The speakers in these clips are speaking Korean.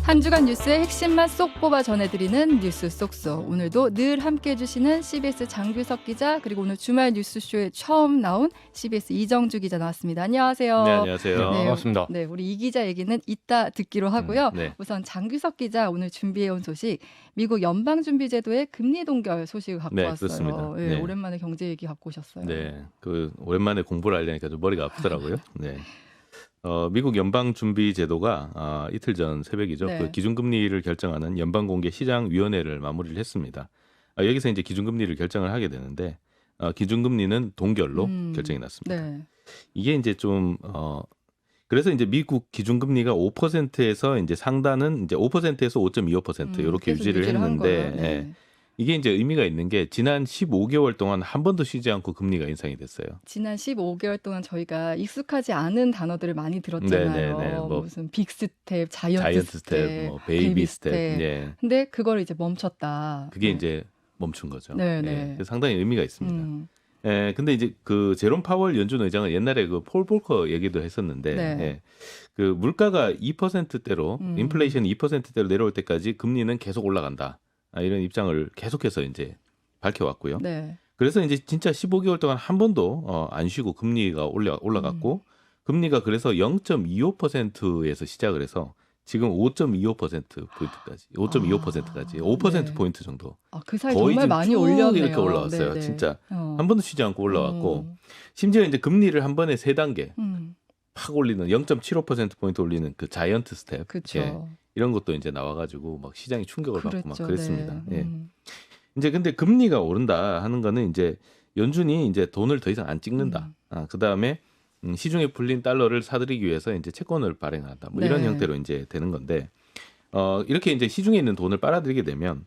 한 주간 뉴스의 핵심만 쏙 뽑아 전해드리는 뉴스 쏙쏙. 오늘도 늘 함께해 주시는 CBS 장규석 기자, 그리고 오늘 주말 뉴스쇼에 처음 나온 CBS 이정주 기자 나왔습니다. 안녕하세요. 네, 안녕하세요. 반갑습니다. 네, 우리 이 기자 얘기는 이따 듣기로 하고요. 네. 우선 장규석 기자 오늘 준비해온 소식, 미국 연방준비제도의 금리 동결 소식을 갖고 네, 왔어요. 그렇습니다. 네, 네. 오랜만에 경제 얘기 갖고 오셨어요. 네, 오랜만에 공부를 하려니까 좀 머리가 아프더라고요. 네. 미국 연방준비제도가 이틀 전 새벽이죠. 네. 그 기준금리를 결정하는 연방공개시장위원회를 마무리를 했습니다. 여기서 이제 기준금리를 결정을 하게 되는데 기준금리는 동결로 결정이 났습니다. 네. 이게 이제 그래서 이제 미국 기준금리가 5%에서 이제 상단은 이제 5%에서 5.25% 이렇게 계속 유지를 한 했는데 거예요. 네. 예. 이게 이제 의미가 있는 게 지난 15개월 동안 한 번도 쉬지 않고 금리가 인상이 됐어요. 지난 15개월 동안 저희가 익숙하지 않은 단어들을 많이 들었잖아요. 네. 뭐 무슨 빅 스텝, 자이언트 자이언트 스텝, 스텝, 뭐 베이비 스텝. 예. 근데 그걸 이제 멈췄다. 그게 네. 이제 멈춘 거죠. 네, 예. 네. 그래서 상당히 의미가 있습니다. 음, 예, 근데 이제 그 제롬 파월 연준 의장은 옛날에 그 폴 볼커 얘기도 했었는데, 네. 예, 그 물가가 2%대로, 인플레이션이 2%대로 내려올 때까지 금리는 계속 올라간다. 이런 입장을 계속해서 이제 밝혀왔고요. 네. 그래서 이제 진짜 15개월 동안 한 번도 안 쉬고 금리가 올라갔고, 금리가 그래서 0.25%에서 시작을 해서 지금 5.25%포인트까지, 5.25%까지, 5% 네. 포인트 정도. 그 사이 거의 정말 지금 많이 쭉 올렸네요. 이렇게 올라왔어요. 네, 네. 진짜 한 번도 쉬지 않고 올라왔고, 심지어 이제 금리를 한 번에 3단계 팍 올리는 0.75%포인트 올리는 그 자이언트 스텝. 그렇죠. 예, 이런 것도 이제 나와가지고 막 시장이 충격을 받고 막 그랬습니다. 네. 예. 이제 근데 금리가 오른다 하는 거는 이제 연준이 이제 돈을 더 이상 안 찍는다. 그 다음에 시중에 풀린 달러를 사들이기 위해서 이제 채권을 발행한다. 뭐 이런 네. 형태로 이제 되는 건데, 이렇게 이제 시중에 있는 돈을 빨아들이게 되면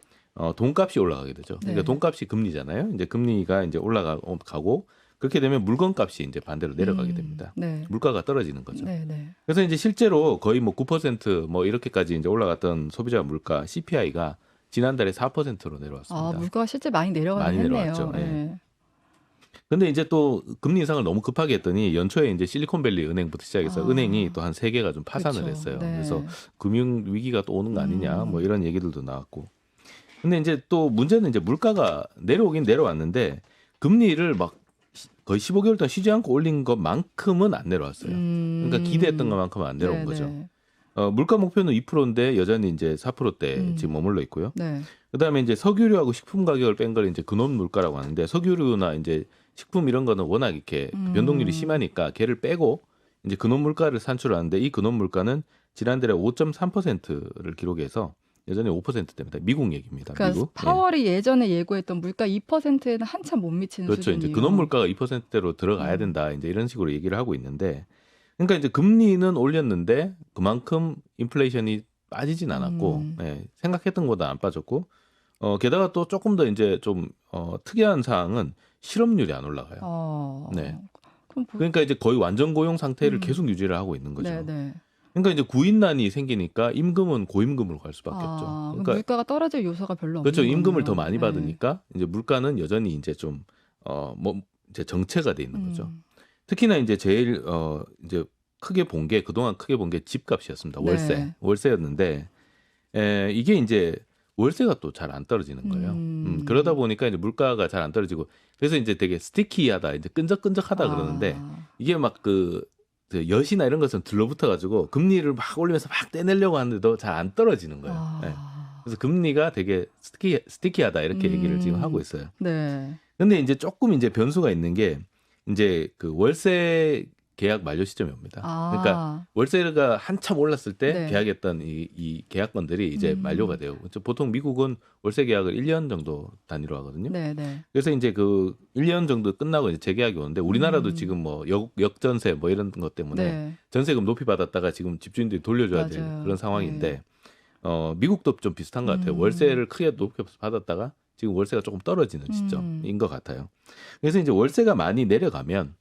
돈값이 올라가게 되죠. 그러니까 네. 돈값이 금리잖아요. 이제 금리가 이제 올라가고 그렇게 되면 물건값이 이제 반대로 내려가게 됩니다. 네. 물가가 떨어지는 거죠. 네, 네. 그래서 이제 실제로 거의 뭐 9% 이렇게까지 이제 올라갔던 소비자 물가 CPI가 지난달에 4%로 내려왔습니다. 물가가 실제 많이 내려가긴 많이 했네요. 내려왔죠. 예. 네. 근데 이제 또 금리 인상을 너무 급하게 했더니 연초에 이제 실리콘밸리 은행부터 시작해서 은행이 또 한 3개가 좀 파산을 그렇죠. 했어요. 네. 그래서 금융 위기가 또 오는 거 아니냐 뭐 이런 얘기들도 나왔고. 근데 이제 또 문제는 이제 물가가 내려오긴 내려왔는데 금리를 막 거의 15개월 동안 쉬지 않고 올린 것만큼은 안 내려왔어요. 그러니까 기대했던 것만큼은 안 내려온 네, 거죠. 네. 물가 목표는 2%인데 여전히 이제 4%대 지금 머물러 있고요. 네. 그다음에 이제 석유류하고 식품 가격을 뺀 걸 이제 근원 물가라고 하는데, 석유류나 이제 식품 이런 거는 워낙 이렇게 변동률이 심하니까 걔를 빼고 이제 근원 물가를 산출하는데, 이 근원 물가는 지난달에 5.3%를 기록해서 여전히 5%대입니다. 미국 얘기입니다. 그러니까 미국. 파월이 예전에 예고했던 물가 2%에는 한참 못 미치는 그렇죠. 수준이에요. 이제 근원 물가가 2%대로 들어가야 된다. 이제 이런 식으로 얘기를 하고 있는데, 그러니까 이제 금리는 올렸는데 그만큼 인플레이션이 빠지진 않았고, 예, 생각했던 것보다 안 빠졌고, 게다가 또 조금 더 이제 좀 특이한 사항은 실업률이 안 올라가요. 네. 그럼 그러니까 이제 거의 완전 고용 상태를 계속 유지를 하고 있는 거죠. 네, 네. 그러니까 이제 구인난이 생기니까 임금은 고임금으로 갈 수밖에 없죠. 그럼 그러니까 물가가 떨어질 요소가 별로 없는 그렇죠. 거네요. 임금을 더 많이 네. 받으니까 이제 물가는 여전히 이제 좀 이제 정체가 돼 있는 거죠. 특히나 이제 제일 이제 그동안 크게 본 게 집값이었습니다. 월세. 네. 월세였는데 이게 이제 월세가 또 잘 안 떨어지는 거예요. 그러다 보니까 이제 물가가 잘 안 떨어지고, 그래서 이제 되게 스티키하다, 이제 끈적끈적하다 그러는데, 이게 막 그 엿이나 이런 것은 들러붙어 가지고 금리를 막 올리면서 막 떼내려고 하는데도 잘 안 떨어지는 거예요. 네. 그래서 금리가 되게 스티키하다 이렇게 얘기를 지금 하고 있어요. 네. 근데 이제 조금 이제 변수가 있는 게 이제 그 월세 계약 만료 시점이 옵니다. 그러니까 월세가 한참 올랐을 때 네. 계약했던 이 계약건들이 이제 만료가 돼요. 보통 미국은 월세 계약을 1년 정도 단위로 하거든요. 네, 네. 그래서 이제 그 1년 정도 끝나고 이제 재계약이 오는데, 우리나라도 지금 뭐 역전세 뭐 이런 것 때문에 네. 전세금 높이 받았다가 지금 집주인들이 돌려줘야 될 맞아요. 그런 상황인데, 네. 미국도 좀 비슷한 것 같아요. 월세를 크게 높게 받았다가 지금 월세가 조금 떨어지는 시점인 것 같아요. 그래서 이제 월세가 많이 내려가면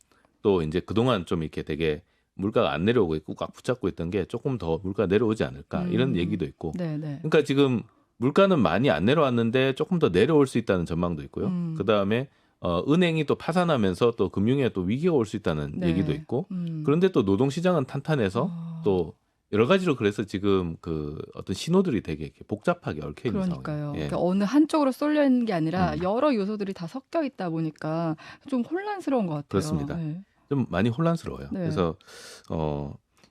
또 이제 그동안 좀 이렇게 되게 물가가 안 내려오고 있고 꽉 붙잡고 있던 게 조금 더 물가 내려오지 않을까, 이런 얘기도 있고. 네, 네. 그러니까 지금 물가는 많이 안 내려왔는데 조금 더 내려올 수 있다는 전망도 있고요. 그 다음에 은행이 또 파산하면서 또 금융에 또 위기가 올 수 있다는 네. 얘기도 있고, 그런데 또 노동시장은 탄탄해서 또 여러 가지로 그래서 지금 그 어떤 신호들이 되게 이렇게 복잡하게 얽혀 있는 그러니까요. 상황이에요. 예. 그러니까 어느 한쪽으로 쏠려 있는 게 아니라 음. 여러 요소들이 다 섞여 있다 보니까 좀 혼란스러운 것 같아요. 그렇습니다. 네. 좀 많이 혼란스러워요. 네. 그래서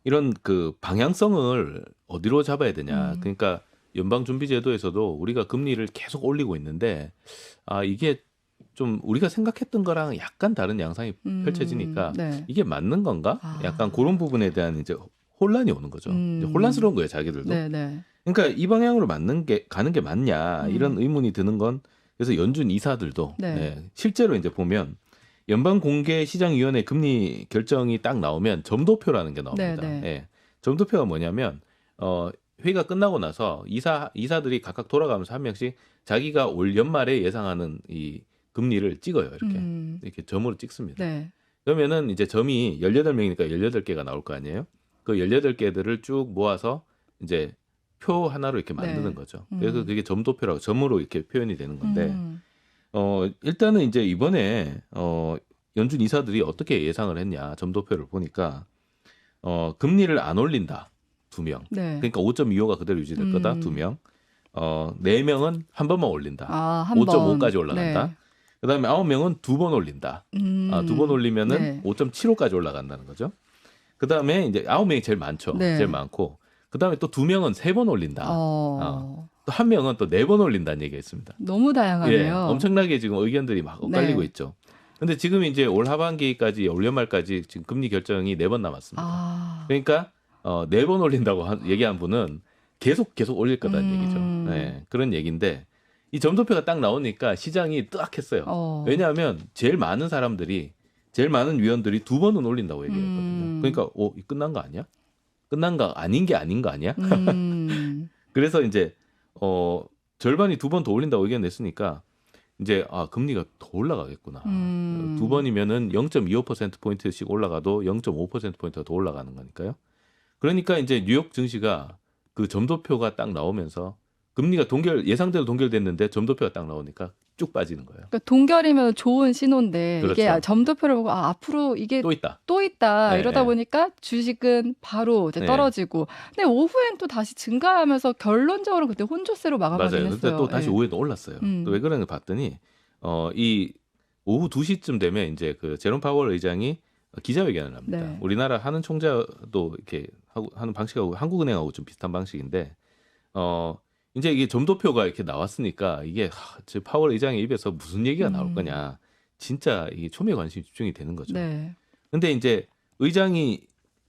이런 그 방향성을 어디로 잡아야 되냐. 그러니까 연방준비제도에서도 우리가 금리를 계속 올리고 있는데 이게 좀 우리가 생각했던 거랑 약간 다른 양상이 펼쳐지니까 네. 이게 맞는 건가? 약간 그런 부분에 대한 이제 혼란이 오는 거죠. 이제 혼란스러운 거예요, 자기들도. 네, 네. 그러니까 이 방향으로 가는 게 맞냐 이런 의문이 드는 건 그래서 연준 이사들도 네. 예, 실제로 이제 보면 연방공개시장위원회 금리 결정이 딱 나오면 점도표라는 게 나옵니다. 네, 네. 예, 점도표가 뭐냐면 회의가 끝나고 나서 이사들이 각각 돌아가면서 한 명씩 자기가 올 연말에 예상하는 이 금리를 찍어요. 이렇게 점으로 찍습니다. 네. 그러면은 이제 점이 18명이니까 18개가 나올 거 아니에요? 그 18개들을 쭉 모아서 이제 표 하나로 이렇게 만드는 네. 거죠. 그래서 그게 점도표라고 점으로 이렇게 표현이 되는 건데 일단은 이제 이번에 연준 이사들이 어떻게 예상을 했냐 점도표를 보니까 금리를 안 올린다 2명. 네. 그러니까 5.25가 그대로 유지될 거다 2명. 4명은 한 번만 올린다. 한 5.5까지 번. 올라간다. 네. 그다음에 9명은 2번 올린다. 2번 올리면은 네. 5.75까지 올라간다는 거죠. 그다음에 이제 9명이 제일 많죠. 네. 제일 많고. 그다음에 또 2명은 3번 올린다. 또 1명은 또 4번 올린다는 얘기가 있습니다. 너무 다양하네요. 예, 엄청나게 지금 의견들이 막 엇갈리고 네. 있죠. 근데 지금 이제 올 하반기까지 올 연말까지 지금 금리 결정이 4번 남았습니다. 그러니까 4번 올린다고 얘기한 분은 계속 올릴 거다는 얘기죠. 네, 그런 얘기인데 이 점도표가 딱 나오니까 시장이 뜨악했어요. 왜냐하면 제일 많은 위원들이 2번은 올린다고 얘기했거든요. 그러니까 이 끝난 거 아니야? 끝난 거 아닌 게 아닌 거 아니야? 그래서 이제 절반이 2번 더 올린다고 의견 냈으니까 이제 금리가 더 올라가겠구나. 2번이면은 0.25%포인트씩 올라가도 0.5%포인트가 더 올라가는 거니까요. 그러니까 이제 뉴욕 증시가 그 점도표가 딱 나오면서 금리가 예상대로 동결됐는데 점도표가 딱 나오니까 쭉 빠지는 거예요. 그러니까 동결이면 좋은 신호인데 그렇죠. 이게 점도표를 보고 앞으로 이게 또 있다. 네, 이러다 네. 보니까 주식은 바로 이제 네. 떨어지고 근데 오후엔 또 다시 증가하면서 결론적으로 그때 혼조세로 마감하긴 맞아요. 했어요. 근데 또 다시 예. 오후에도 올랐어요. 또 왜 그러는지 봤더니 이 오후 2시쯤 되면 이제 그 제롬 파월 의장이 기자회견을 합니다. 네. 우리나라 하는 총재도 이렇게 하는 방식하고 한국은행하고 좀 비슷한 방식인데 이제 이게 점도표가 이렇게 나왔으니까 이게 저 파월 의장의 입에서 무슨 얘기가 나올 거냐. 진짜 이게 초미의 관심이 집중이 되는 거죠. 네. 근데 이제 의장이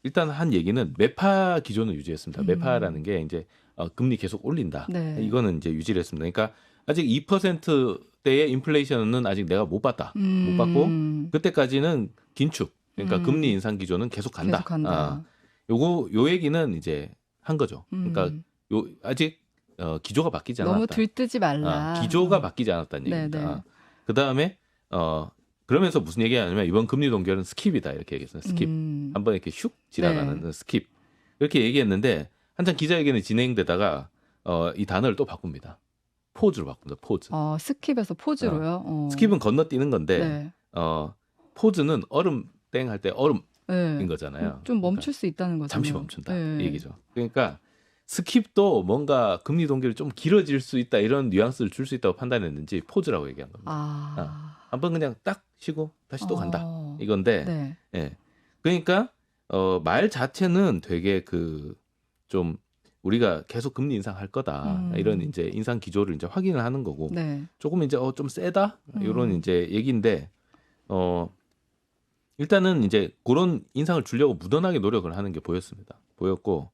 일단 한 얘기는 매파 기조는 유지했습니다. 매파라는 게 이제 금리 계속 올린다. 네. 이거는 이제 유지를 했습니다. 그러니까 아직 2%대의 인플레이션은 아직 내가 못 봤다. 못 봤고 그때까지는 긴축. 그러니까 금리 인상 기조는 계속 간다. 계속 간다. 요 얘기는 이제 한 거죠. 그러니까 아직 기조가 바뀌지 않았다. 너무 들뜨지 말라. 기조가 바뀌지 않았다는 네, 얘기입니다. 네. 그다음에 그러면서 무슨 얘기하냐면 이번 금리 동결은 스킵이다 이렇게 얘기했어요. 스킵. 한번 이렇게 슉 지나가는 스킵. 이렇게 얘기했는데 한참 기자회견이 진행되다가 이 단어를 또 바꿉니다. 포즈로 바꿉니다. 포즈. 스킵에서 포즈로요. 스킵은 건너뛰는 건데 네. 포즈는 얼음 땡 할 때 얼음인 네. 거잖아요. 좀 멈출 수 있다는 거죠. 잠시 멈춘다 네. 이 얘기죠. 그러니까 스킵도 뭔가 금리 동결이 좀 길어질 수 있다 이런 뉘앙스를 줄 수 있다고 판단했는지 포즈라고 얘기한 겁니다. 한번 그냥 딱 쉬고 다시 또 간다 이건데 네. 예. 그러니까 말 자체는 되게 좀 우리가 계속 금리 인상할 거다 이런 이제 인상 기조를 이제 확인을 하는 거고 네. 조금 이제 좀 세다 이런 이제 얘기인데 일단은 이제 그런 인상을 주려고 무던하게 노력을 하는 게 보였고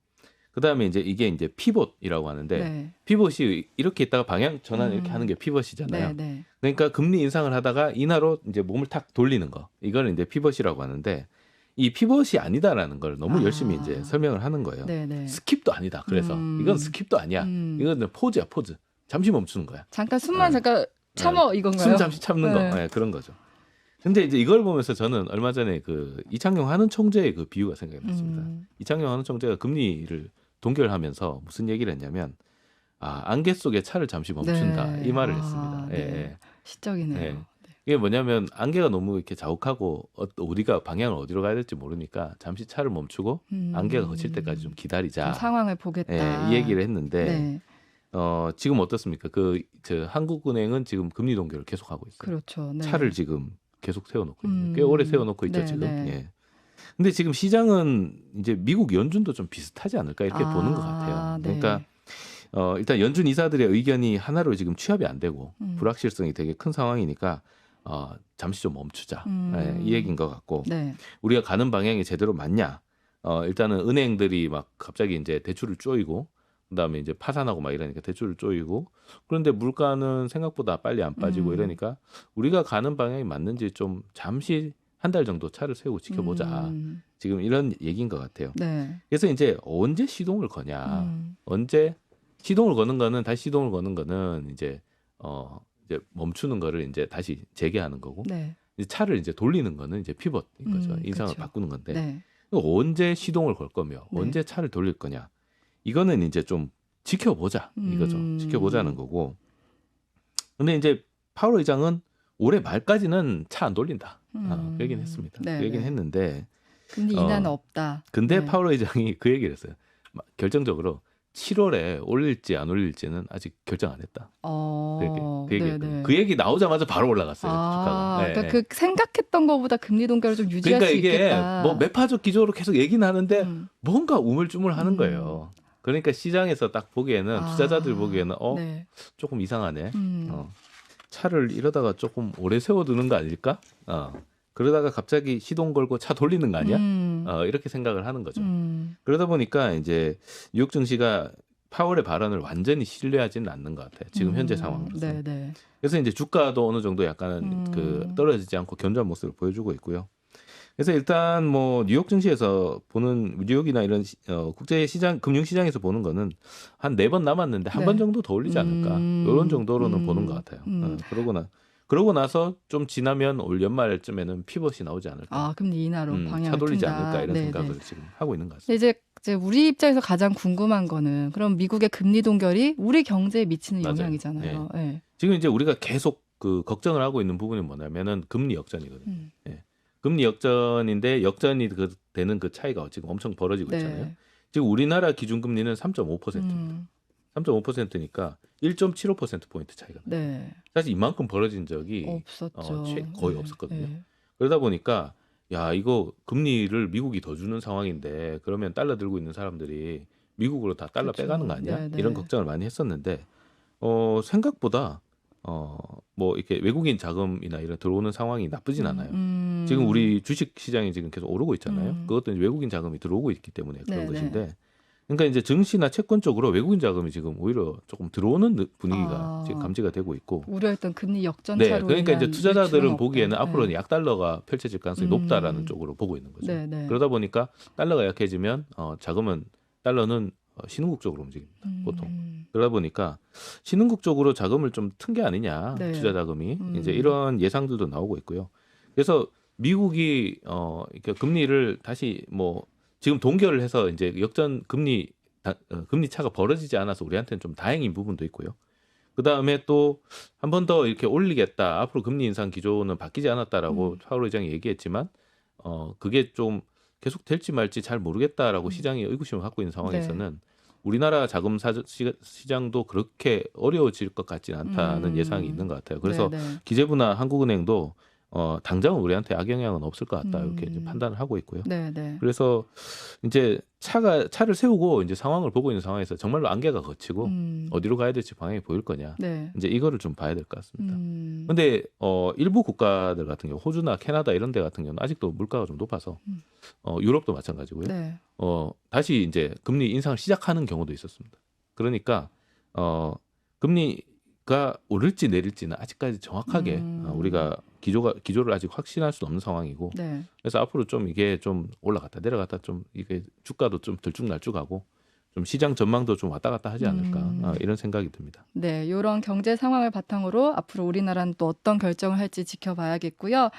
그다음에 이제 이게 이제 피봇이라고 하는데 네. 피봇이 이렇게 있다가 방향 전환 이렇게 하는 게 피봇이잖아요. 네, 네. 그러니까 금리 인상을 하다가 인하로 이제 몸을 탁 돌리는 거. 이걸 이제 피벗이라고 하는데 이 피벗이 아니다라는 걸 너무 열심히 이제 설명을 하는 거예요. 네, 네. 스킵도 아니다. 그래서 이건 스킵도 아니야. 이건 포즈야, 포즈. 잠시 멈추는 거야. 잠깐 숨만 잠깐 참어 이건가요? 숨 잠시 참는 네. 거. 네, 그런 거죠. 근데 이제 이걸 보면서 저는 얼마 전에 그 이창용 하는 총재의 그 비유가 생각이 났습니다. 이창용 하는 총재가 금리를 동결하면서 무슨 얘기를 했냐면 안개 속에 차를 잠시 멈춘다. 네. 이 말을 했습니다. 네. 예, 예. 시적이네요. 네. 이게 뭐냐면 안개가 너무 이렇게 자욱하고 우리가 방향을 어디로 가야 될지 모르니까 잠시 차를 멈추고 안개가 거칠 때까지 좀 기다리자. 좀 상황을 보겠다. 이 얘기를 했는데 네. 지금 어떻습니까? 저 한국은행은 지금 금리 동결을 계속하고 있어요. 그렇죠. 네. 차를 지금 계속 세워놓고 있어요. 꽤 오래 세워놓고 있죠 네, 지금. 네. 예. 근데 지금 시장은 이제 미국 연준도 좀 비슷하지 않을까 이렇게 보는 것 같아요. 네. 그러니까 일단 연준 이사들의 의견이 하나로 지금 취합이 안 되고 불확실성이 되게 큰 상황이니까 잠시 좀 멈추자. 이 얘기인 것 같고 네. 우리가 가는 방향이 제대로 맞냐? 일단은 은행들이 막 갑자기 이제 대출을 쪼이고 그다음에 이제 파산하고 막 이러니까 대출을 쪼이고 그런데 물가는 생각보다 빨리 안 빠지고 이러니까 우리가 가는 방향이 맞는지 좀 잠시 한 달 정도 차를 세우고 지켜보자. 지금 이런 얘기인 것 같아요. 네. 그래서 이제 언제 시동을 거냐? 언제 시동을 거는 거는 다시 시동을 거는 거는 이제 멈추는 거를 이제 다시 재개하는 거고 네. 이제 차를 이제 돌리는 거는 이제 피벗인 거죠. 인상을 그렇죠. 바꾸는 건데 네. 언제 시동을 걸 거며 네. 언제 차를 돌릴 거냐? 이거는 이제 좀 지켜보자 이거죠. 지켜보자는 거고. 근데 이제 파월 의장은 올해 말까지는 차 안 돌린다. 그 얘기는 했습니다. 네, 그 얘기는 네. 했는데 금리 인하는 없다. 근데 네. 파월 의장이 그 얘기를 했어요. 결정적으로 7월에 올릴지 안 올릴지는 아직 결정 안 했다. 그 얘기, 그 얘기 나오자마자 바로 올라갔어요. 주가가. 네, 그러니까 그 생각했던 것보다 금리 동결을 좀 유지할 그러니까 수 이게 있겠다. 뭐 매파적 기조로 계속 얘기는 하는데 뭔가 우물쭈물하는 음. 거예요. 그러니까 시장에서 딱 보기에는 투자자들 보기에는 네. 조금 이상하네. 차를 이러다가 조금 오래 세워두는 거 아닐까? 그러다가 갑자기 시동 걸고 차 돌리는 거 아니야? 이렇게 생각을 하는 거죠. 그러다 보니까 이제 뉴욕 증시가 파월의 발언을 완전히 신뢰하지는 않는 것 같아요. 지금 현재 상황으로서. 네, 네. 그래서 이제 주가도 어느 정도 약간 떨어지지 않고 견조한 모습을 보여주고 있고요. 그래서 일단 뭐 뉴욕 증시에서 보는 뉴욕이나 이런 국제 시장 금융 시장에서 보는 거는 한 4번 남았는데 한 번 정도 더 올리지 않을까 이런 정도로는 보는 것 같아요. 그러고 나서 좀 지나면 올 연말쯤에는 피벗이 나오지 않을까. 금리 인하로 방향을 차 돌리지 튼다. 않을까 이런 네, 생각을 네. 지금 하고 있는 것 같습니다. 이제 우리 입장에서 가장 궁금한 거는 그럼 미국의 금리 동결이 우리 경제에 미치는 맞아요. 영향이잖아요. 네. 지금 이제 우리가 계속 그 걱정을 하고 있는 부분이 뭐냐면은 금리 역전이거든요. 금리 역전인데 역전이 되는 그 차이가 지금 엄청 벌어지고 있잖아요. 지금 우리나라 기준금리는 3.5%입니다. 3.5%니까 1.75%포인트 차이가 나요. 네. 사실 이만큼 벌어진 적이 없었죠. 거의 없었거든요. 그러다 보니까 야 이거 금리를 미국이 더 주는 상황인데 그러면 달러 들고 있는 사람들이 미국으로 다 달러 그렇죠. 빼가는 거 아니야? 네, 네. 이런 걱정을 많이 했었는데 생각보다 뭐 이렇게 외국인 자금이나 이런 들어오는 상황이 나쁘진 않아요. 지금 우리 주식 시장이 지금 계속 오르고 있잖아요. 그것도 이제 외국인 자금이 들어오고 있기 때문에 그런 네, 것인데, 그러니까 이제 증시나 채권 쪽으로 외국인 자금이 지금 오히려 조금 들어오는 분위기가 지금 감지가 되고 있고, 우려했던 금리 역전차로 그러니까 이제 인한 투자자들은 유출은 보기에는 없다. 앞으로는 약달러가 펼쳐질 가능성이 높다라는 쪽으로 보고 있는 거죠. 네, 네. 그러다 보니까 달러가 약해지면 자금은 달러는 신흥국 쪽으로 움직입니다. 보통. 그러다 보니까 신흥국 쪽으로 자금을 좀 튼 게 아니냐, 네. 투자 자금이 이제 이런 예상들도 나오고 있고요. 그래서 미국이 이렇게 금리를 다시 뭐 지금 동결을 해서 이제 역전 금리 차가 벌어지지 않아서 우리한테는 좀 다행인 부분도 있고요. 그 다음에 또 한 번 더 이렇게 올리겠다, 앞으로 금리 인상 기조는 바뀌지 않았다라고 파월 의장이 얘기했지만 그게 좀 계속 될지 말지 잘 모르겠다라고 시장이 의구심을 갖고 있는 상황에서는 우리나라 자금 시장도 그렇게 어려워질 것 같지는 않다는 예상이 있는 것 같아요. 그래서 기재부나 한국은행도 당장은 우리한테 악영향은 없을 것 같다 이렇게 이제 판단을 하고 있고요. 네, 네. 그래서 이제 차를 세우고 이제 상황을 보고 있는 상황에서 정말로 안개가 걷히고 어디로 가야 될지 방향이 보일 거냐. 네. 이제 이거를 좀 봐야 될 것 같습니다. 근데 일부 국가들 같은 경우, 호주나 캐나다 이런 데 같은 경우는 아직도 물가가 좀 높아서 유럽도 마찬가지고요. 네. 다시 이제 금리 인상을 시작하는 경우도 있었습니다. 그러니까 금리가 오를지 내릴지는 아직까지 정확하게 우리가 기조를 아직 확신할 수 없는 상황이고, 네. 그래서 앞으로 좀 이게 좀 올라갔다 내려갔다 좀 이게 주가도 좀 들쭉날쭉하고 좀 시장 전망도 좀 왔다 갔다 하지 않을까 이런 생각이 듭니다. 네, 이런 경제 상황을 바탕으로 앞으로 우리나라는 또 어떤 결정을 할지 지켜봐야겠고요.